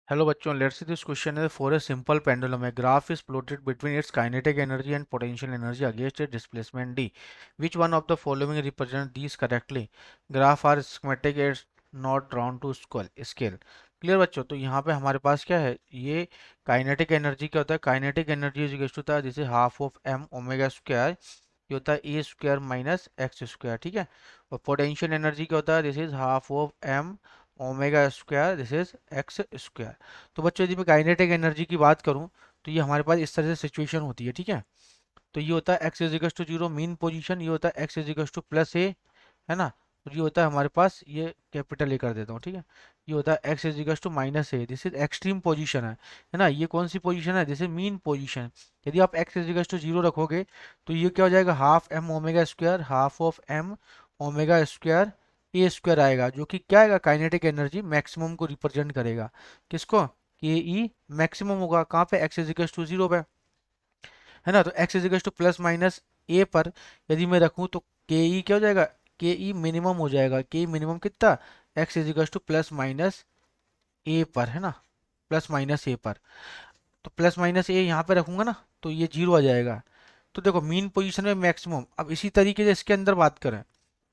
Hello बच्चों, let's see this question is for a simple pendulum. A graph is plotted between its kinetic energy and potential energy against its displacement d. Which one of the following represent these correctly? Graph are schematic, it's not drawn to scale. Clear बच्चों, तो यहाँ पे हमारे पास क्या है, ये kinetic energy क्या होता है, kinetic energy is equal to जैसे half of M omega square, ये होता है A square minus X square, ठीक है। और पोटेंशियल एनर्जी क्या होता है, this is half of M omega square, this is X square. तो बच्चों यदि मैं काइनेटिक एनर्जी की बात करूं तो ये हमारे पास इस तरह से सिचुएशन होती है, ठीक है। तो ये होता है x equals to zero mean position, ये होता है x equals to plus a, है ना। और ये होता है हमारे पास, ये कैपिटल ए कर देता हूँ, ठीक है। ये होता है x equals to minus A, this is extreme position है ना। ये कौन सी पोजीशन है, दिस इज मीन पोजीशन। यदि आप एक्स इजिकल्स टू जीरो रखोगे तो ये क्या हो जाएगा, half M omega square, half of M omega square A square आएगा, जो कि क्या आएगा, काइनेटिक एनर्जी मैक्सिमम को रिप्रेजेंट करेगा। किसको, के ई मैक्सिमम होगा कहाँ पे, एक्स इजिकल्स टू जीरो पे, है ना। तो x equals to plus minus a पर यदि मैं रखूँ तो के ई क्या हो जाएगा, के ई मिनिमम हो जाएगा। के ई मिनिमम कितना, x equals to plus minus a पर, है ना, प्लस माइनस ए पर। तो प्लस माइनस ए यहाँ पे रखूंगा ना तो ये जीरो आ जाएगा। तो देखो मीन पोजीशन में मैक्सिमम। अब इसी तरीके से इसके अंदर बात करें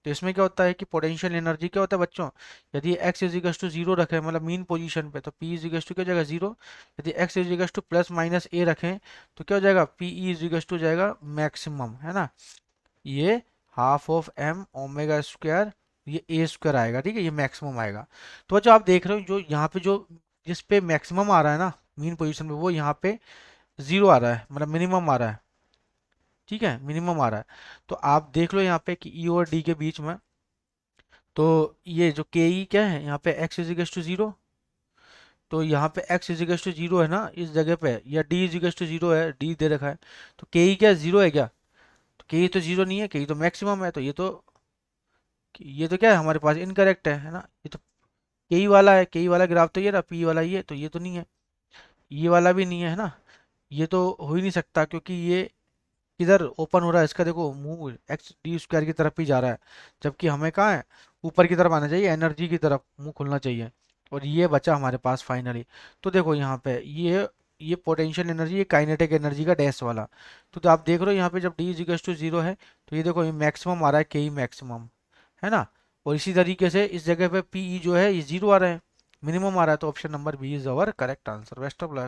तो इसमें क्या होता है कि पोटेंशियल एनर्जी क्या होता है बच्चों, यदि x इजिकल्स टू जीरो रखें मतलब मीन पोजीशन पे तो p इजिकल्स टू क्या हो जाएगा, जीरो। यदि x equals to plus minus a रखें तो क्या हो जाएगा, p e इजिकल्स टू जाएगा मैक्सिमम, है ना। ये half of m omega square, ये a स्क्वायर आएगा, ठीक है, ये मैक्सिमम आएगा। तो बच्चों आप देख रहे हो जो यहाँ पे जो जिस पे मैक्सिमम आ रहा है ना मीन पोजीशन पे, वो यहाँ पे जीरो आ रहा है, मतलब मिनिमम आ रहा है, ठीक है, मिनिमम आ रहा है। तो आप देख लो यहाँ पे कि ई और डी के बीच में, तो ये जो के ई क्या है यहाँ पे, एक्स इजिकल्स टू जीरो। तो यहाँ पे एक्स इजिकल्स टू जीरो है ना इस जगह पे, या डी इजिकल्स टू जीरो है, डी दे रखा है। तो के ई क्या जीरो है क्या, तो के ई तो जीरो नहीं है, के ई तो मैक्सिमम है। तो ये तो क्या है हमारे पास, इनकरेक्ट है ना। ये तो के ई वाला है, के ई वाला ग्राफ तो ये रहा, पी वाला ये, तो ये तो नहीं है, ये वाला भी नहीं है ना। ये तो हो ही नहीं सकता क्योंकि ये किधर ओपन हो रहा है, इसका देखो मुंह एक्स डी स्क्वायर की तरफ ही जा रहा है, जबकि हमें कहाँ है, ऊपर की तरफ आना चाहिए, एनर्जी की तरफ मुंह खुलना चाहिए। और ये बचा हमारे पास फाइनली। तो देखो यहाँ पे ये पोटेंशियल एनर्जी, ये काइनेटिक एनर्जी का डैश वाला। तो आप देख रहे हो यहाँ पे जब डी इजिकल्स टू जीरो है तो ये देखो ये मैक्सिमम आ रहा है, के ई मैक्सिमम, है ना। और इसी तरीके से इस जगह पे पी ई जो है ये जीरो आ रहा है, मिनिमम आ रहा है। तो option number B is our correct answer. Best of luck.